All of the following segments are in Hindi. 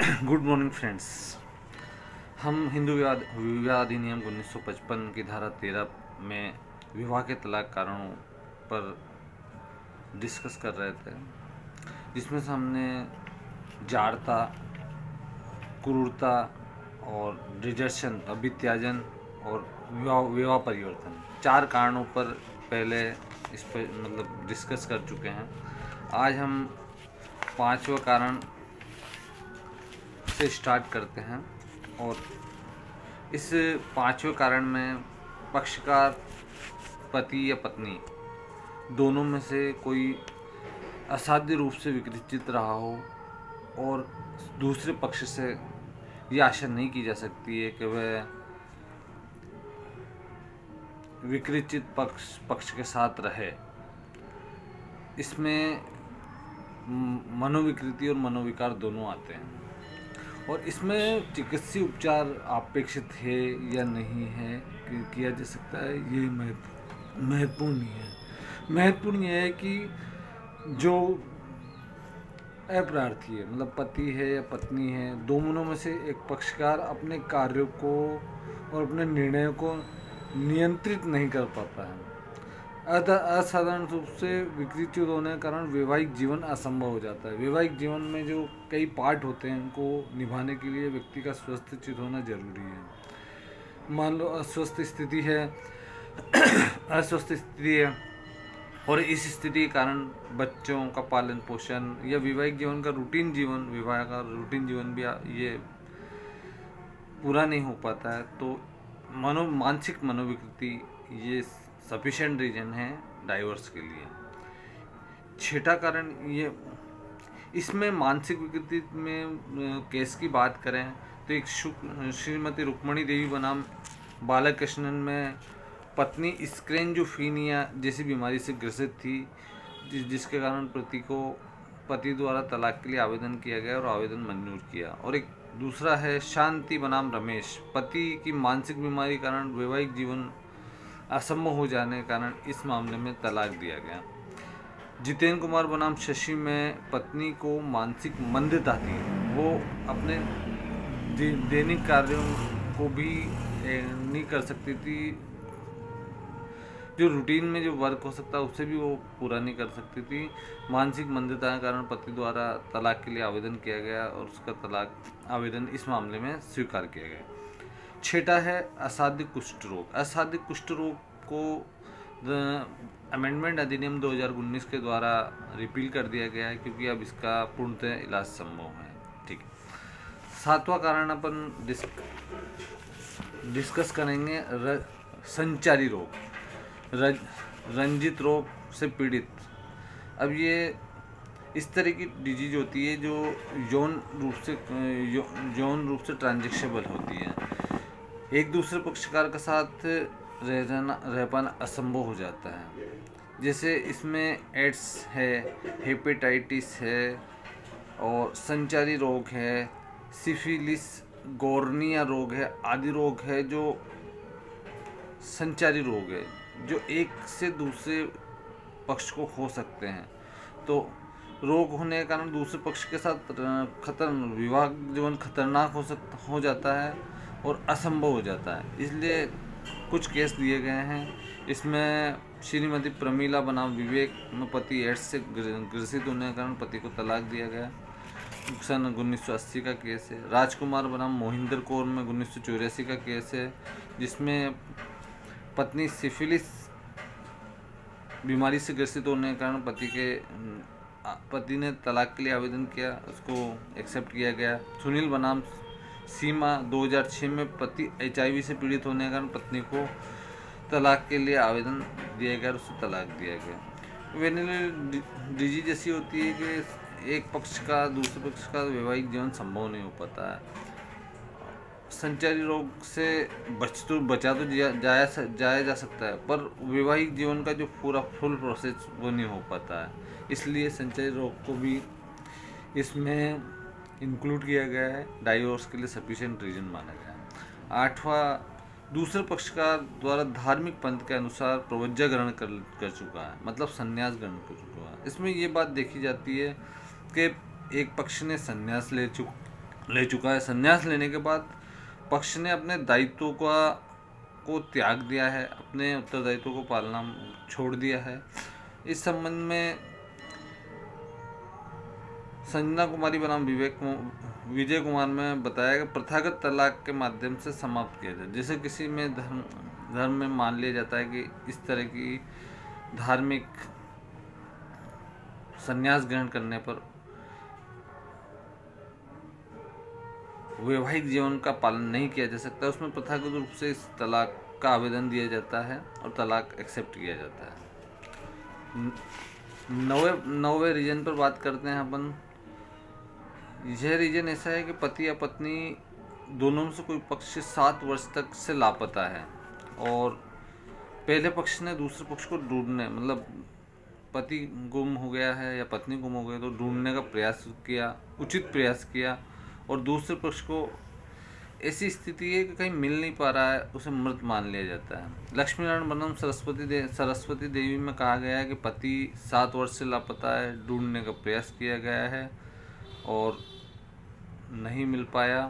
Good morning friends. हम हिंदू विवाह अधिनियम 1955 की धारा 13 में विवाह के तलाक कारणों पर डिस्कस कर रहे थे, जिसमें से हमने जाड़ता, क्रूरता और डिजर्शन अभित्याजन और विवाह परिवर्तन, 4 कारणों पर पहले इस पर डिस्कस कर चुके हैं। आज हम 5वां कारण से स्टार्ट करते हैं और इस 5वें कारण में पक्षकार पति या पत्नी दोनों में से कोई असाध्य रूप से विकृत रहा हो और दूसरे पक्ष से यह आशा नहीं की जा सकती है कि वह विकृत पक्ष के साथ रहे। इसमें मनोविकृति और मनोविकार दोनों आते हैं और इसमें चिकित्सीय उपचार अपेक्षित है या नहीं है किया जा सकता है, ये महत्वपूर्ण है। महत्वपूर्ण यह है कि जो अप्रार्थी है, मतलब पति है या पत्नी है, दोनों में से एक पक्षकार अपने कार्यों को और अपने निर्णयों को नियंत्रित नहीं कर पाता है। असाधारण रूप से विकृत होने के कारण वैवाहिक जीवन असंभव हो जाता है। वैवाहिक जीवन में जो कई पार्ट होते हैं उनको निभाने के लिए व्यक्ति का स्वस्थ चित्त होना जरूरी है। मान लो अस्वस्थ स्थिति है अस्वस्थ स्थिति है और इस स्थिति के कारण बच्चों का पालन पोषण या वैवाहिक जीवन का रूटीन जीवन, विवाह का रूटीन जीवन भी ये पूरा नहीं हो पाता है, तो मानसिक मनोविकृति ये सफिशिएंट रीजन है डाइवोर्स के लिए। 6वां कारण ये, इसमें मानसिक विकृति में केस की बात करें तो एक श्रीमती रुक्मणी देवी बनाम बालकृष्णन में पत्नी स्क्लेरोफेनिया जैसी बीमारी से ग्रसित थी, जिसके कारण पति द्वारा तलाक के लिए आवेदन किया गया और आवेदन मंजूर किया। और एक दूसरा है शांति बनाम रमेश, पति की मानसिक बीमारी के कारण वैवाहिक जीवन असंभव हो जाने के कारण इस मामले में तलाक दिया गया। जितेंद्र कुमार बनाम शशि में पत्नी को मानसिक मंदता थी, वो अपने दैनिक कार्यों को भी नहीं कर सकती थी, जो रूटीन में जो वर्क हो सकता है उसे भी वो पूरा नहीं कर सकती थी। मानसिक मंदता के कारण पति द्वारा तलाक के लिए आवेदन किया गया और उसका तलाक आवेदन इस मामले में स्वीकार किया गया। 6वां है असाध्य कुष्ठ रोग। असाध्य कुष्ठ रोग को अमेंडमेंट अधिनियम 2019 के द्वारा रिपील कर दिया गया है, क्योंकि अब इसका पूर्णतः इलाज संभव है। ठीक है, 7वां कारण अपन डिस्कस करेंगे संचारी रोग, रंजित रोग से पीड़ित। अब ये इस तरह की डिजीज होती है जो यौन रूप से ट्रांजेक्शनेबल होती है। एक दूसरे पक्षकार के साथ रह पाना असंभव हो जाता है। जैसे इसमें एड्स है, हेपेटाइटिस है और संचारी रोग है, सिफिलिस, गोर्निया रोग है आदि रोग है जो संचारी रोग है, जो एक से दूसरे पक्ष को हो सकते हैं। तो रोग होने के कारण दूसरे पक्ष के साथ विवाह जीवन खतरनाक हो जाता है और असंभव हो जाता है। इसलिए कुछ केस दिए गए हैं। इसमें श्रीमती प्रमीला बनाम विवेक में पति एड्स से ग्रसित होने के कारण पति को तलाक दिया गया, सन 1980 का केस है। राजकुमार बनाम मोहिंदर कौर में 1984 का केस है, जिसमें पत्नी सिफिलिस बीमारी से ग्रसित होने के कारण पति ने तलाक के लिए आवेदन किया, उसको एक्सेप्ट किया गया। सुनील बनाम सीमा 2006 में पति HIV से पीड़ित होने के कारण पत्नी को तलाक के लिए आवेदन दिया गया और उसको तलाक दिया गया। वेनिनल डिजीज ऐसी होती है कि एक पक्ष का दूसरे पक्ष का वैवाहिक जीवन संभव नहीं हो पाता है। संचारी रोग से बचा तो जाया जा सकता है, पर वैवाहिक जीवन का जो पूरा फुल प्रोसेस वो नहीं हो पाता है। इसलिए संचारी रोग को भी इसमें इंक्लूड किया गया है, डाइवोर्स के लिए सफिशिएंट रीजन माना गया। 8वां, दूसरे पक्षकार द्वारा धार्मिक पंथ के अनुसार प्रवज्जा ग्रहण कर चुका है, मतलब संन्यास ग्रहण कर चुका है। इसमें ये बात देखी जाती है कि एक पक्ष ने संन्यास ले चुका है। संन्यास लेने के बाद पक्ष ने अपने दायित्वों को त्याग दिया है, अपने उत्तरदायित्वों को पालना छोड़ दिया है। इस संबंध में संजना कुमारी बनाम विजय कुमार में बताया कि प्रथागत तलाक के माध्यम से समाप्त किया जाए। जैसे किसी में धर्म में मान लिया जाता है कि इस तरह की धार्मिक संन्यास ग्रहण करने पर वैवाहिक जीवन का पालन नहीं किया जा सकता, उसमें प्रथागत रूप से इस तलाक का आवेदन दिया जाता है और तलाक एक्सेप्ट किया जाता है। नौवे रीजन पर बात करते हैं अपन। यह रीजन ऐसा है कि पति या पत्नी दोनों में से कोई पक्ष 7 वर्ष तक से लापता है और पहले पक्ष ने दूसरे पक्ष को ढूंढने, मतलब पति गुम हो गया है या पत्नी गुम हो गई तो ढूंढने का प्रयास किया, उचित प्रयास किया, और दूसरे पक्ष को ऐसी स्थिति है कि कहीं मिल नहीं पा रहा है, उसे मृत मान लिया जाता है। लक्ष्मी नारायण बनम सरस्वती देवी में कहा गया है कि पति 7 वर्ष से लापता है, ढूंढने का प्रयास किया गया है और नहीं मिल पाया,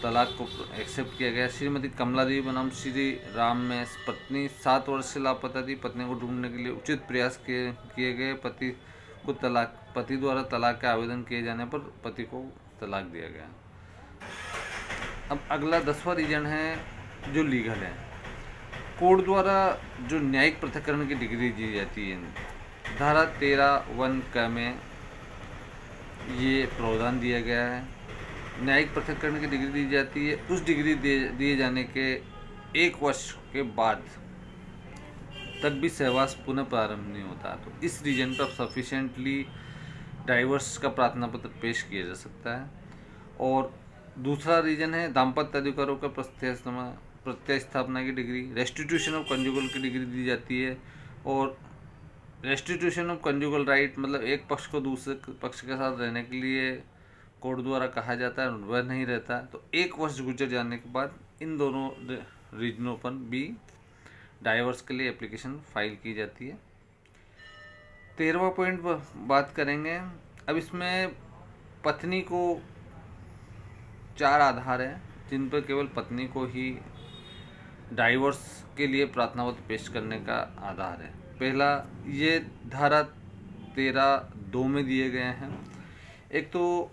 तलाक को एक्सेप्ट किया गया। श्रीमती कमला देवी बनाम श्री राम में पत्नी 7 वर्ष से लापता थी, पत्नी को ढूंढने के लिए उचित प्रयास किए गए, पति द्वारा तलाक का आवेदन किए जाने पर पति को तलाक दिया गया। अब अगला 10वां रीजन है जो लीगल है। कोर्ट द्वारा जो न्यायिक पृथक्करण की डिग्री दी जाती है, धारा 13(1) क में ये प्रावधान दिया गया है। न्यायिक पृथक्करण की डिग्री दी जाती है, उस डिग्री दिए जाने के 1 वर्ष के बाद तक भी सहवास पुनः प्रारंभ नहीं होता, तो इस रीजन पर सफिशिएंटली डाइवर्स का प्रार्थना पत्र पेश किया जा सकता है। और दूसरा रीजन है दाम्पत्य अधिकारों का प्रत्यास्थापना की डिग्री। रेस्टिट्यूशन ऑफ कंजुगल की डिग्री दी जाती है, और रेस्टिट्यूशन ऑफ कंजुगल राइट मतलब एक पक्ष को दूसरे पक्ष के साथ रहने के लिए कोर्ट द्वारा कहा जाता है, वह नहीं रहता, तो 1 वर्ष गुजर जाने के बाद इन दोनों रीजनों पर भी डाइवर्स के लिए एप्लीकेशन फाइल की जाती है। 13वां पॉइंट बात करेंगे। अब इसमें पत्नी को 4 आधार हैं जिन पर केवल पत्नी को ही डाइवर्स के लिए प्रार्थना पत्र पेश करने का आधार है। पहला, ये धारा 13(2) में दिए गए हैं। एक तो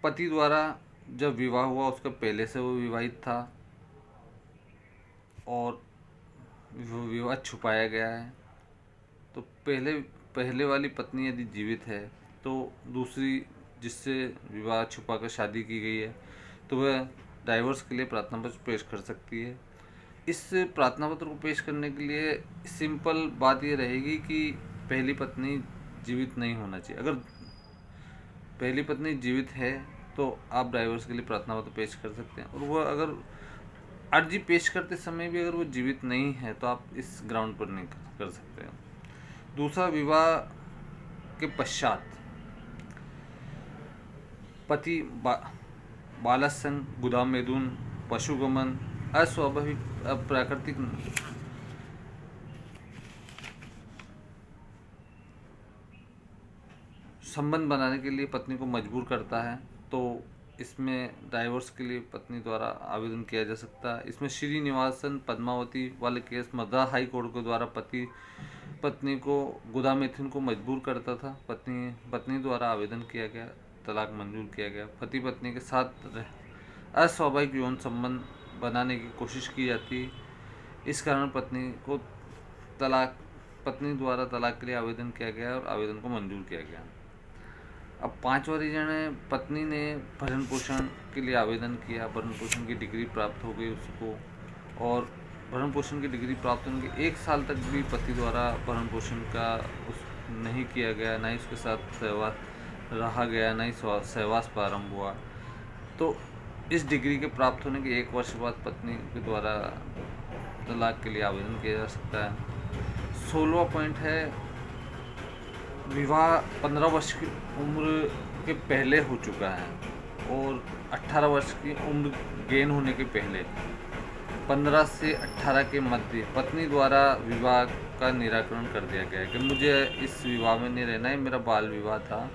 पति द्वारा जब विवाह हुआ उसके पहले से वो विवाहित था और विवाह छुपाया गया है, तो पहले वाली पत्नी यदि जीवित है तो दूसरी जिससे विवाह छुपाकर शादी की गई है तो वह डाइवर्स के लिए प्रार्थना पत्र पेश कर सकती है। इस प्रार्थना पत्र को पेश करने के लिए सिंपल बात ये रहेगी कि पहली पत्नी जीवित नहीं होना चाहिए। अगर पहली पत्नी जीवित है तो आप डाइवर्स के लिए प्रार्थना पत्र पेश कर सकते हैं, और वह अगर अर्जी पेश करते समय भी अगर वो जीवित नहीं है तो आप इस ग्राउंड पर नहीं कर सकते हैं। दूसरा, विवाह के पश्चात पति बालसन, गुदामेदुन, पशुगमन, अस्वाभाविक अप्राकृतिक संबंध बनाने के लिए पत्नी को मजबूर करता है, तो इसमें डाइवोर्स के लिए पत्नी द्वारा आवेदन किया जा सकता है। इसमें श्रीनिवासन पद्मावती वाले केस मद्रास हाई कोर्ट के द्वारा पत्नी को गुदामेथुन को मजबूर करता था, पत्नी द्वारा आवेदन किया गया, तलाक मंजूर किया गया। पति पत्नी के साथ अस्वाभाविक यौन संबंध बनाने की कोशिश की जाती, इस कारण पत्नी द्वारा तलाक के लिए आवेदन किया गया और आवेदन को मंजूर किया गया। अब 5वां रीजन है, पत्नी ने भरण पोषण के लिए आवेदन किया, भरण पोषण की डिग्री प्राप्त हो गई उसको, और भरण पोषण की डिग्री प्राप्त होने के 1 साल तक भी पति द्वारा भरण पोषण का नहीं किया गया, ना ही उसके साथ सहवास रहा गया, ना ही सहवास प्रारंभ हुआ, तो इस डिग्री के प्राप्त होने के 1 वर्ष बाद पत्नी के द्वारा तलाक के लिए आवेदन किया जा सकता है। 16वां पॉइंट है, विवाह 15 वर्ष की उम्र के पहले हो चुका है और 18 वर्ष की उम्र गेन होने के पहले 15 से 18 के मध्य पत्नी द्वारा विवाह का निराकरण कर दिया गया है कि मुझे इस विवाह में नहीं रहना है, मेरा बाल विवाह था,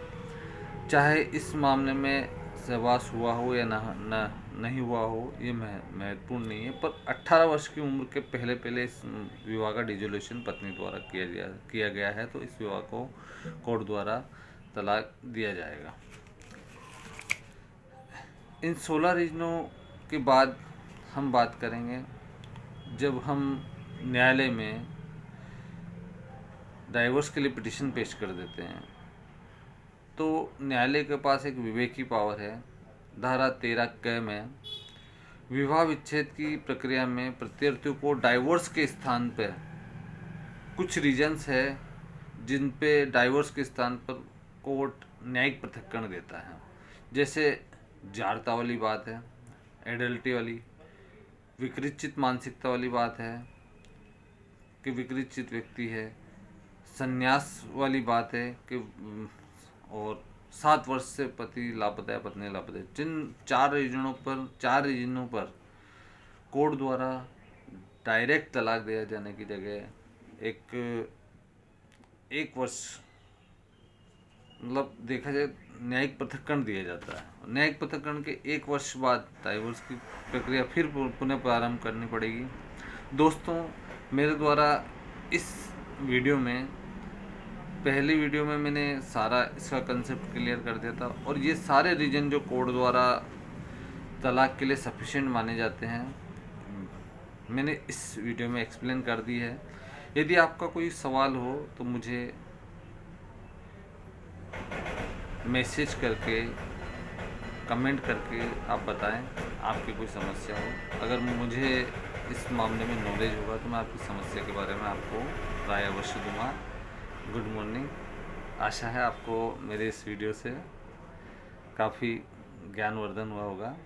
चाहे इस मामले में सहवास हुआ हो या नहीं हुआ हो, ये महत्वपूर्ण नहीं है, पर 18 वर्ष की उम्र के पहले पहले इस विवाह का डिसोल्यूशन पत्नी द्वारा किया गया है, तो इस विवाह को कोर्ट द्वारा तलाक दिया जाएगा। इन 16 रीजनों के बाद हम बात करेंगे जब हम न्यायालय में डाइवोर्स के लिए पिटीशन पेश कर देते हैं, तो न्यायालय के पास एक विवेकी पावर है। धारा 13 क में विवाह विच्छेद की प्रक्रिया में प्रत्यर्थियों को डाइवोर्स के स्थान पर कुछ रीजन्स है जिन पे डाइवोर्स के स्थान पर कोर्ट न्यायिक पृथक्करण देता है। जैसे जाड़ता वाली बात है, एडल्टी वाली, विकृत मानसिकता वाली बात है कि विकृत व्यक्ति है, संन्यास वाली बात है कि और 7 वर्ष से पति लापता है, पत्नी लापता है। जिन 4 रीजनों पर कोर्ट द्वारा डायरेक्ट तलाक दिया जाने की जगह एक वर्ष मतलब देखा जाए न्यायिक पृथक्करण दिया जाता है। न्यायिक पृथक्करण के 1 वर्ष बाद डाइवोर्स की प्रक्रिया फिर पुनः प्रारंभ करनी पड़ेगी। दोस्तों, मेरे द्वारा इस वीडियो में, पहली वीडियो में मैंने सारा इसका कंसेप्ट क्लियर कर दिया था, और ये सारे रीजन जो कोर्ट द्वारा तलाक के लिए सफिशिएंट माने जाते हैं मैंने इस वीडियो में एक्सप्लेन कर दी है। यदि आपका कोई सवाल हो तो मुझे मैसेज करके, कमेंट करके आप बताएं आपकी कोई समस्या हो। अगर मुझे इस मामले में नॉलेज होगा तो मैं आपकी समस्या के बारे में आपको राय अवश्य दूंगा। Good morning. आशा है आपको मेरे इस वीडियो से काफ़ी ज्ञानवर्धन हुआ होगा।